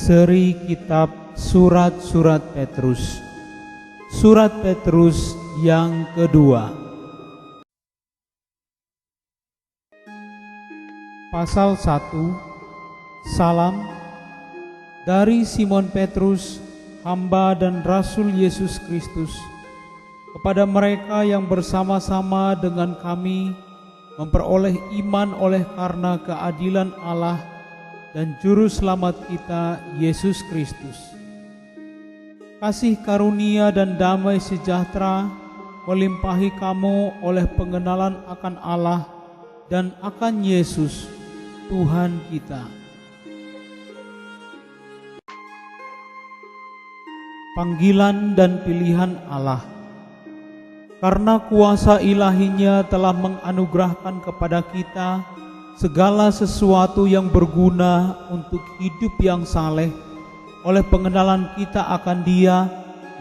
Seri Kitab Surat-Surat Petrus. Surat Petrus yang kedua. Pasal 1. Salam dari Simon Petrus, hamba dan rasul Yesus Kristus, kepada mereka yang bersama-sama dengan kami memperoleh iman oleh karena keadilan Allah dan Juru Selamat kita, Yesus Kristus. Kasih karunia dan damai sejahtera melimpahi kamu oleh pengenalan akan Allah dan akan Yesus, Tuhan kita. Panggilan dan pilihan Allah. Karena kuasa ilahinya telah menganugerahkan kepada kita segala sesuatu yang berguna untuk hidup yang saleh oleh pengenalan kita akan Dia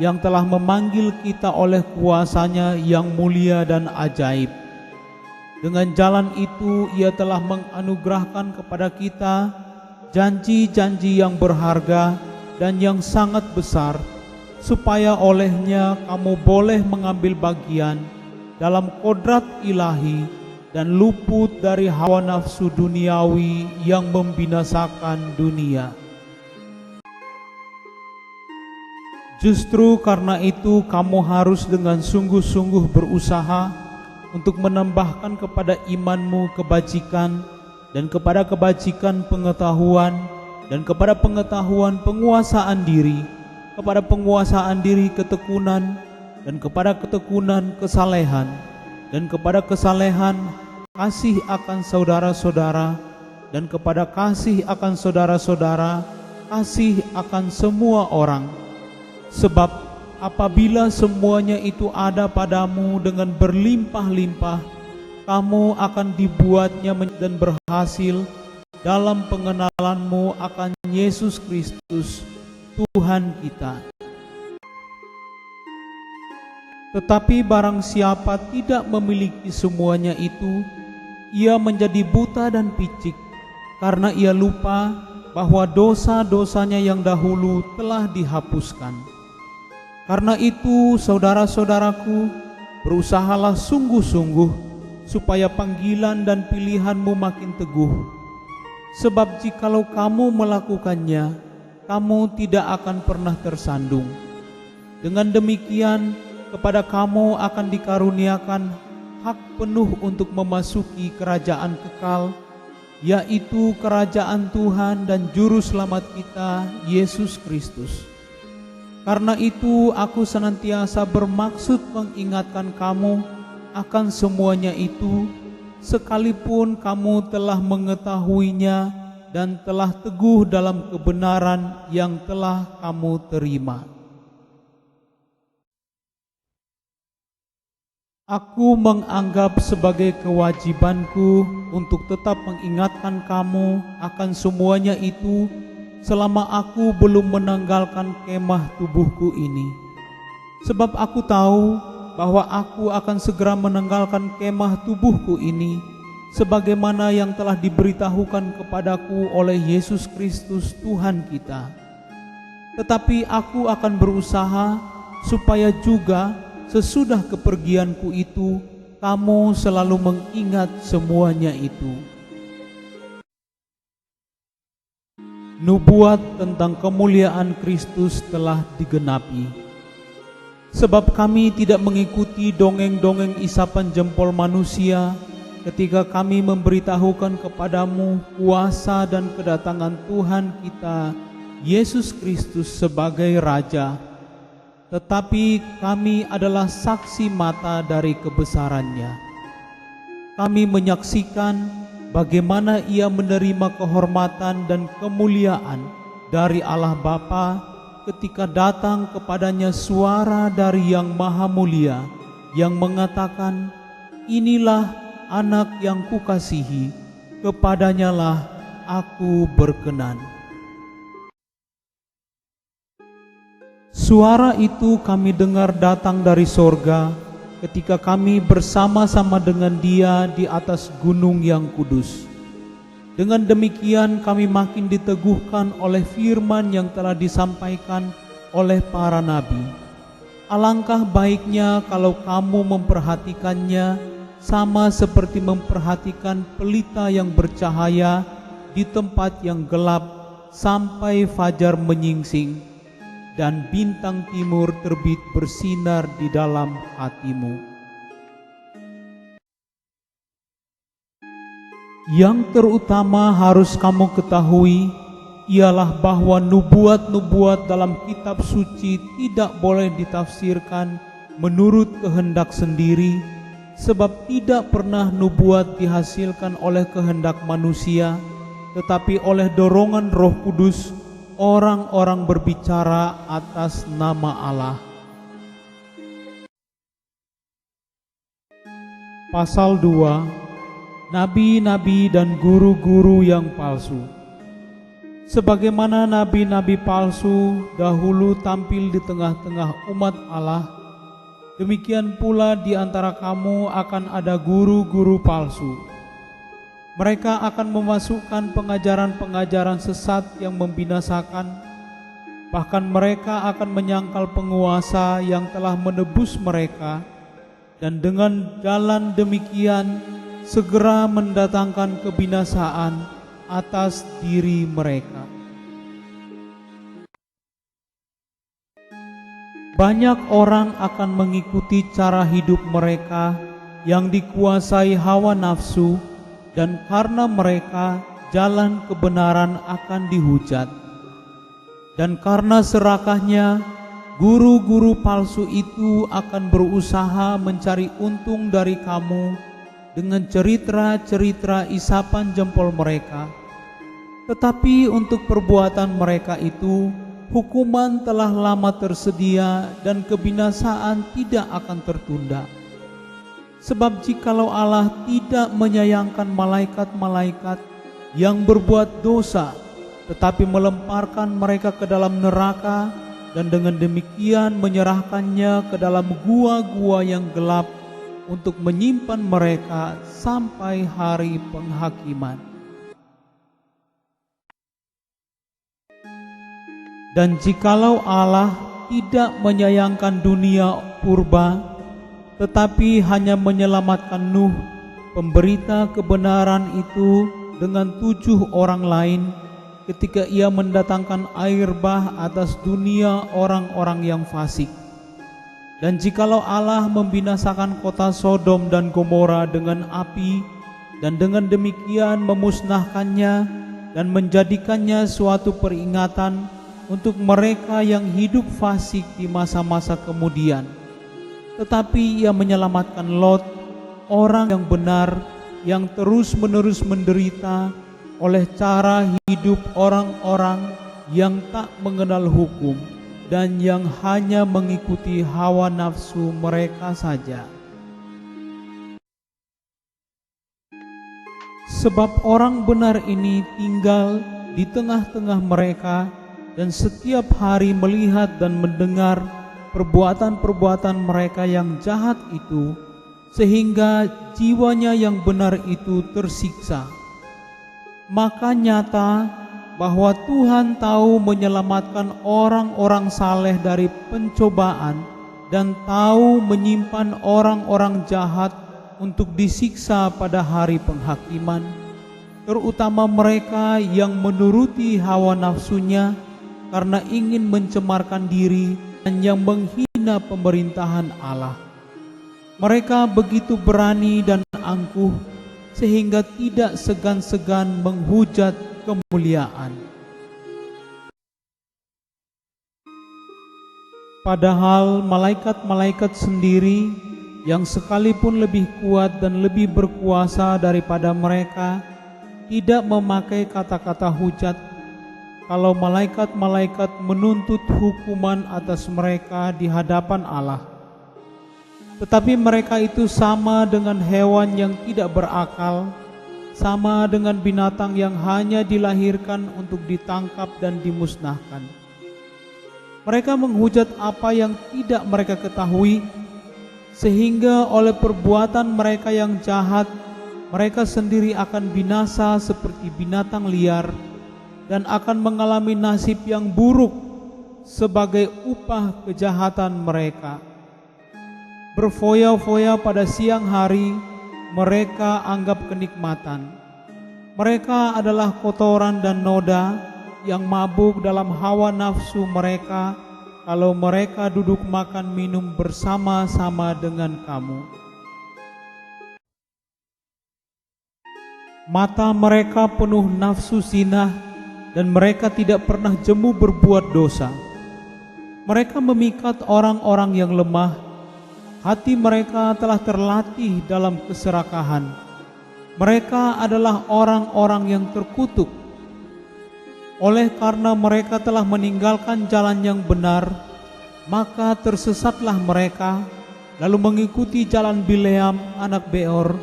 yang telah memanggil kita oleh kuasa-Nya yang mulia dan ajaib. Dengan jalan itu Ia telah menganugerahkan kepada kita janji-janji yang berharga dan yang sangat besar, supaya olehnya kamu boleh mengambil bagian dalam kodrat ilahi dan luput dari hawa nafsu duniawi yang membinasakan dunia. Justru karena itu kamu harus dengan sungguh-sungguh berusaha untuk menambahkan kepada imanmu kebajikan, dan kepada kebajikan pengetahuan, dan kepada pengetahuan penguasaan diri, kepada penguasaan diri ketekunan, dan kepada ketekunan kesalehan, dan kepada kesalehan kasih akan saudara-saudara, dan kepada kasih akan saudara-saudara kasih akan semua orang. Sebab apabila semuanya itu ada padamu dengan berlimpah-limpah, kamu akan dibuatnya dan berhasil dalam pengenalanmu akan Yesus Kristus, Tuhan kita. Tetapi barang siapa tidak memiliki semuanya itu, ia menjadi buta dan picik, karena ia lupa bahwa dosa-dosanya yang dahulu telah dihapuskan. Karena itu, saudara-saudaraku, berusahalah sungguh-sungguh supaya panggilan dan pilihanmu makin teguh. Sebab jikalau kamu melakukannya, kamu tidak akan pernah tersandung. Dengan demikian, kepada kamu akan dikaruniakan hak penuh untuk memasuki kerajaan kekal, yaitu kerajaan Tuhan dan Juru Selamat kita, Yesus Kristus. Karena itu aku senantiasa bermaksud mengingatkan kamu akan semuanya itu, sekalipun kamu telah mengetahuinya dan telah teguh dalam kebenaran yang telah kamu terima. Aku menganggap sebagai kewajibanku untuk tetap mengingatkan kamu akan semuanya itu selama aku belum menanggalkan kemah tubuhku ini. Sebab aku tahu bahwa aku akan segera menanggalkan kemah tubuhku ini, sebagaimana yang telah diberitahukan kepadaku oleh Yesus Kristus Tuhan kita. Tetapi aku akan berusaha supaya juga sesudah kepergianku itu, kamu selalu mengingat semuanya itu. Nubuat tentang kemuliaan Kristus telah digenapi. Sebab kami tidak mengikuti dongeng-dongeng isapan jempol manusia ketika kami memberitahukan kepadamu kuasa dan kedatangan Tuhan kita, Yesus Kristus sebagai Raja. Tetapi kami adalah saksi mata dari kebesarannya. Kami menyaksikan bagaimana Ia menerima kehormatan dan kemuliaan dari Allah Bapa ketika datang kepadanya suara dari Yang Maha Mulia yang mengatakan, "Inilah anak yang kukasihi, kepadanyalah aku berkenan." Suara itu kami dengar datang dari sorga ketika kami bersama-sama dengan Dia di atas gunung yang kudus. Dengan demikian kami makin diteguhkan oleh firman yang telah disampaikan oleh para nabi. Alangkah baiknya kalau kamu memperhatikannya sama seperti memperhatikan pelita yang bercahaya di tempat yang gelap sampai fajar menyingsing dan bintang timur terbit bersinar di dalam hatimu. Yang terutama harus kamu ketahui ialah bahwa nubuat-nubuat dalam kitab suci tidak boleh ditafsirkan menurut kehendak sendiri, sebab tidak pernah nubuat dihasilkan oleh kehendak manusia, tetapi oleh dorongan Roh Kudus orang-orang berbicara atas nama Allah. Pasal 2. Nabi-nabi dan guru-guru yang palsu. Sebagaimana nabi-nabi palsu dahulu tampil di tengah-tengah umat Allah, demikian pula di antara kamu akan ada guru-guru palsu. Mereka akan memasukkan pengajaran-pengajaran sesat yang membinasakan. Bahkan mereka akan menyangkal penguasa yang telah menebus mereka, dan dengan jalan demikian segera mendatangkan kebinasaan atas diri mereka. Banyak orang akan mengikuti cara hidup mereka yang dikuasai hawa nafsu, dan karena mereka jalan kebenaran akan dihujat. Dan karena serakahnya, guru-guru palsu itu akan berusaha mencari untung dari kamu dengan cerita-cerita isapan jempol mereka. Tetapi untuk perbuatan mereka itu, hukuman telah lama tersedia dan kebinasaan tidak akan tertunda. Sebab jikalau Allah tidak menyayangkan malaikat-malaikat yang berbuat dosa, tetapi melemparkan mereka ke dalam neraka, dan dengan demikian menyerahkannya ke dalam gua-gua yang gelap untuk menyimpan mereka sampai hari penghakiman. Dan jikalau Allah tidak menyayangkan dunia purba, tetapi hanya menyelamatkan Nuh, pemberita kebenaran itu, dengan 7 orang lain, ketika ia mendatangkan air bah atas dunia orang-orang yang fasik. Dan jikalau Allah membinasakan kota Sodom dan Gomora dengan api, dan dengan demikian memusnahkannya dan menjadikannya suatu peringatan untuk mereka yang hidup fasik di masa-masa kemudian, tetapi ia menyelamatkan Lot, orang yang benar, yang terus-menerus menderita oleh cara hidup orang-orang yang tak mengenal hukum dan yang hanya mengikuti hawa nafsu mereka saja. Sebab orang benar ini tinggal di tengah-tengah mereka dan setiap hari melihat dan mendengar perbuatan-perbuatan mereka yang jahat itu, sehingga jiwanya yang benar itu tersiksa. Maka nyata bahwa Tuhan tahu menyelamatkan orang-orang saleh dari pencobaan, dan tahu menyimpan orang-orang jahat untuk disiksa pada hari penghakiman, terutama mereka yang menuruti hawa nafsunya karena ingin mencemarkan diri dan yang menghina pemerintahan Allah. Mereka begitu berani dan angkuh sehingga tidak segan-segan menghujat kemuliaan. Padahal malaikat-malaikat sendiri yang sekalipun lebih kuat dan lebih berkuasa daripada mereka tidak memakai kata-kata hujat kalau malaikat-malaikat menuntut hukuman atas mereka di hadapan Allah. Tetapi mereka itu sama dengan hewan yang tidak berakal, sama dengan binatang yang hanya dilahirkan untuk ditangkap dan dimusnahkan. Mereka menghujat apa yang tidak mereka ketahui, sehingga oleh perbuatan mereka yang jahat, mereka sendiri akan binasa seperti binatang liar dan akan mengalami nasib yang buruk sebagai upah kejahatan mereka. Berfoya-foya pada siang hari mereka anggap kenikmatan. Mereka adalah kotoran dan noda yang mabuk dalam hawa nafsu mereka kalau mereka duduk makan minum bersama-sama dengan kamu. Mata mereka penuh nafsu zinah dan mereka tidak pernah jemu berbuat dosa. Mereka memikat orang-orang yang lemah. Hati mereka telah terlatih dalam keserakahan. Mereka adalah orang-orang yang terkutuk. Oleh karena mereka telah meninggalkan jalan yang benar, maka tersesatlah mereka, lalu mengikuti jalan Bileam anak Beor,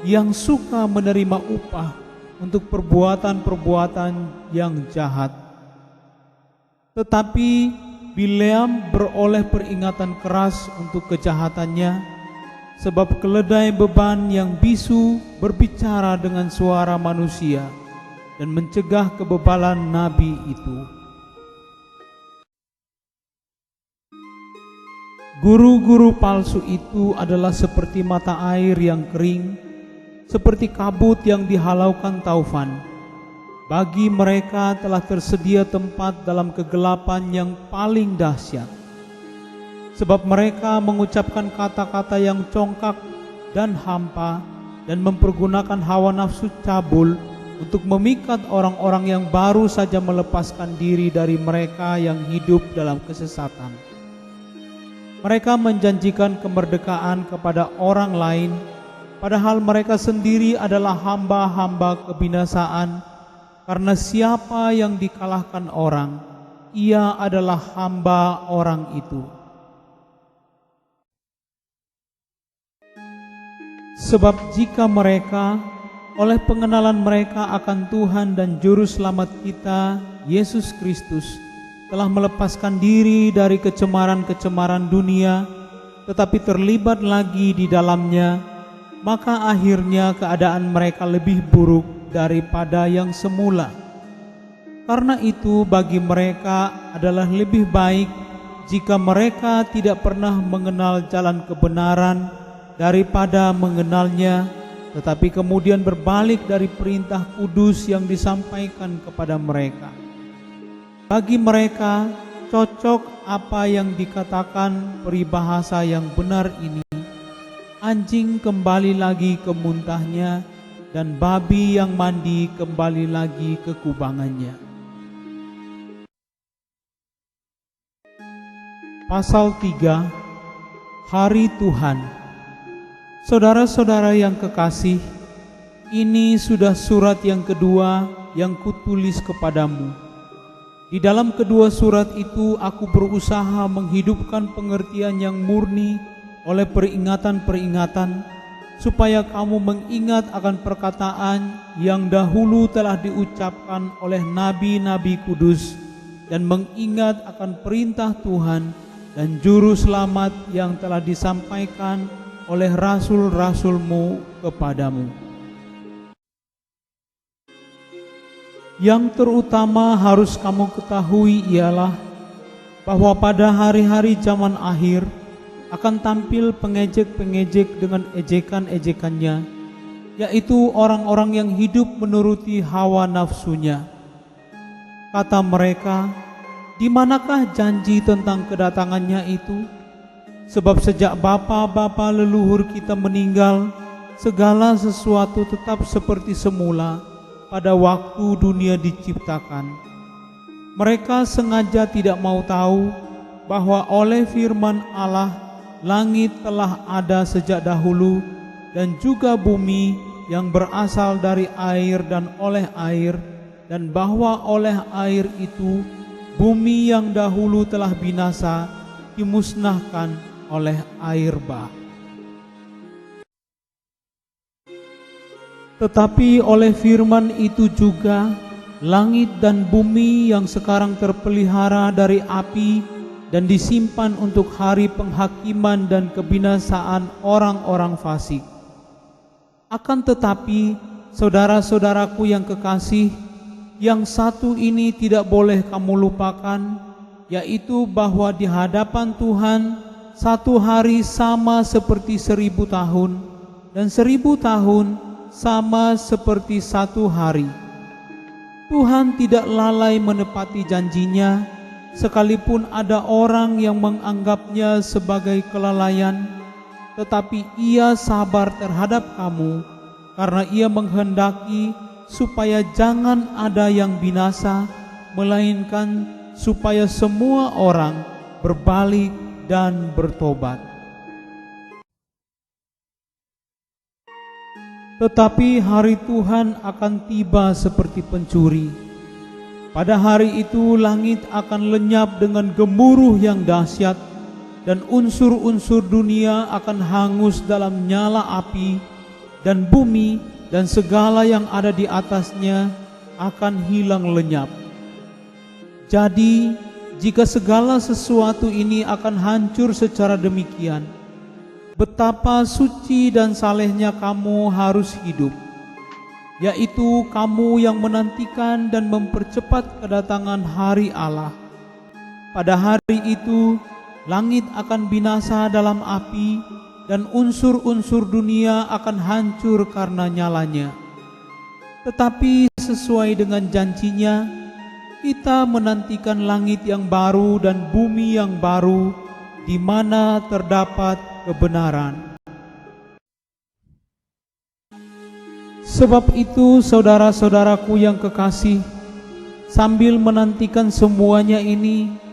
yang suka menerima upah untuk perbuatan-perbuatan yang jahat. Tetapi Bileam beroleh peringatan keras untuk kejahatannya, sebab keledai beban yang bisu berbicara dengan suara manusia dan mencegah kebebalan nabi itu. Guru-guru palsu itu adalah seperti mata air yang kering, seperti kabut yang dihalaukan taufan. Bagi mereka telah tersedia tempat dalam kegelapan yang paling dahsyat. Sebab mereka mengucapkan kata-kata yang congkak dan hampa dan mempergunakan hawa nafsu cabul untuk memikat orang-orang yang baru saja melepaskan diri dari mereka yang hidup dalam kesesatan. Mereka menjanjikan kemerdekaan kepada orang lain, padahal mereka sendiri adalah hamba-hamba kebinasaan. Karena siapa yang dikalahkan orang, ia adalah hamba orang itu. Sebab jika mereka, oleh pengenalan mereka akan Tuhan dan Juru Selamat kita, Yesus Kristus, telah melepaskan diri dari kecemaran-kecemaran dunia, tetapi terlibat lagi di dalamnya, maka akhirnya keadaan mereka lebih buruk daripada yang semula. Karena itu bagi mereka adalah lebih baik jika mereka tidak pernah mengenal jalan kebenaran daripada mengenalnya, tetapi kemudian berbalik dari perintah kudus yang disampaikan kepada mereka. Bagi mereka cocok apa yang dikatakan peribahasa yang benar ini: anjing kembali lagi ke muntahnya, dan babi yang mandi kembali lagi ke kubangannya. Pasal 3, Hari Tuhan. Saudara-saudara yang kekasih, ini sudah surat yang kedua yang kutulis kepadamu. Di dalam kedua surat itu aku berusaha menghidupkan pengertian yang murni oleh peringatan-peringatan, supaya kamu mengingat akan perkataan yang dahulu telah diucapkan oleh nabi-nabi kudus, dan mengingat akan perintah Tuhan dan Juru Selamat yang telah disampaikan oleh rasul-rasulmu kepadamu. Yang terutama harus kamu ketahui ialah bahwa pada hari-hari zaman akhir akan tampil pengejek-pengejek dengan ejekan-ejekannya, yaitu orang-orang yang hidup menuruti hawa nafsunya. Kata mereka, di manakah janji tentang kedatangannya itu? Sebab sejak bapa-bapa leluhur kita meninggal, segala sesuatu tetap seperti semula pada waktu dunia diciptakan. Mereka sengaja tidak mau tahu bahwa oleh firman Allah langit telah ada sejak dahulu, dan juga bumi yang berasal dari air dan oleh air, dan bahwa oleh air itu bumi yang dahulu telah binasa dimusnahkan oleh air bah. Tetapi oleh firman itu juga langit dan bumi yang sekarang terpelihara dari api dan disimpan untuk hari penghakiman dan kebinasaan orang-orang fasik, Akan tetapi, saudara-saudaraku yang kekasih, yang satu ini tidak boleh kamu lupakan, yaitu bahwa di hadapan Tuhan satu hari sama seperti 1000 tahun, dan 1000 tahun sama seperti satu hari. Tuhan tidak lalai menepati janjinya, sekalipun ada orang yang menganggapnya sebagai kelalaian, tetapi Ia sabar terhadap kamu, karena Ia menghendaki supaya jangan ada yang binasa, melainkan supaya semua orang berbalik dan bertobat. Tetapi hari Tuhan akan tiba seperti pencuri. Pada hari itu langit akan lenyap dengan gemuruh yang dahsyat, dan unsur-unsur dunia akan hangus dalam nyala api, dan bumi dan segala yang ada di atasnya akan hilang lenyap. Jadi, jika segala sesuatu ini akan hancur secara demikian, betapa suci dan salehnya kamu harus hidup, yaitu kamu yang menantikan dan mempercepat kedatangan hari Allah. Pada hari itu, langit akan binasa dalam api, dan unsur-unsur dunia akan hancur karena nyalanya. Tetapi sesuai dengan janjinya, kita menantikan langit yang baru dan bumi yang baru, di mana terdapat kebenaran. Sebab itu, saudara-saudaraku yang kekasih, sambil menantikan semuanya ini,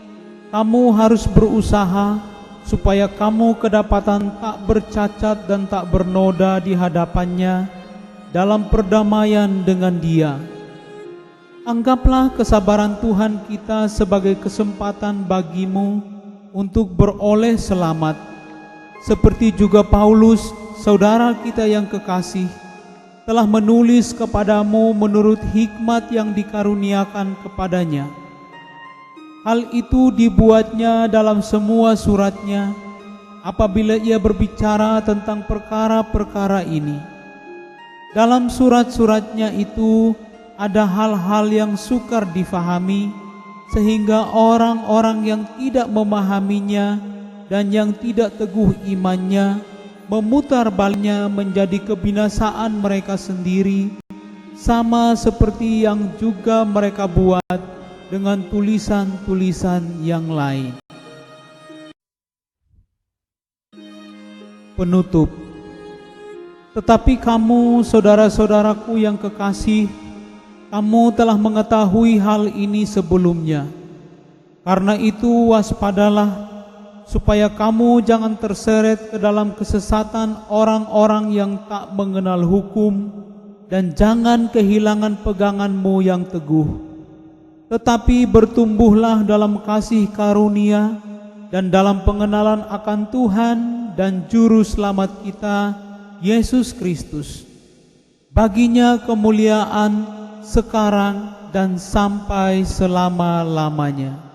kamu harus berusaha supaya kamu kedapatan tak bercacat dan tak bernoda di hadapannya dalam perdamaian dengan Dia. Anggaplah kesabaran Tuhan kita sebagai kesempatan bagimu untuk beroleh selamat, seperti juga Paulus, saudara kita yang kekasih, telah menulis kepadamu menurut hikmat yang dikaruniakan kepadanya. Hal itu dibuatnya dalam semua suratnya apabila ia berbicara tentang perkara-perkara ini. Dalam surat-suratnya itu ada hal-hal yang sukar difahami, sehingga orang-orang yang tidak memahaminya dan yang tidak teguh imannya memutar baliknya menjadi kebinasaan mereka sendiri, sama seperti yang juga mereka buat dengan tulisan-tulisan yang lain. Penutup. Tetapi kamu, saudara-saudaraku yang kekasih, kamu telah mengetahui hal ini sebelumnya. Karena itu waspadalah, supaya kamu jangan terseret ke dalam kesesatan orang-orang yang tak mengenal hukum, dan jangan kehilangan peganganmu yang teguh. Tetapi bertumbuhlah dalam kasih karunia dan dalam pengenalan akan Tuhan dan Juru Selamat kita, Yesus Kristus. Baginya kemuliaan sekarang dan sampai selama-lamanya.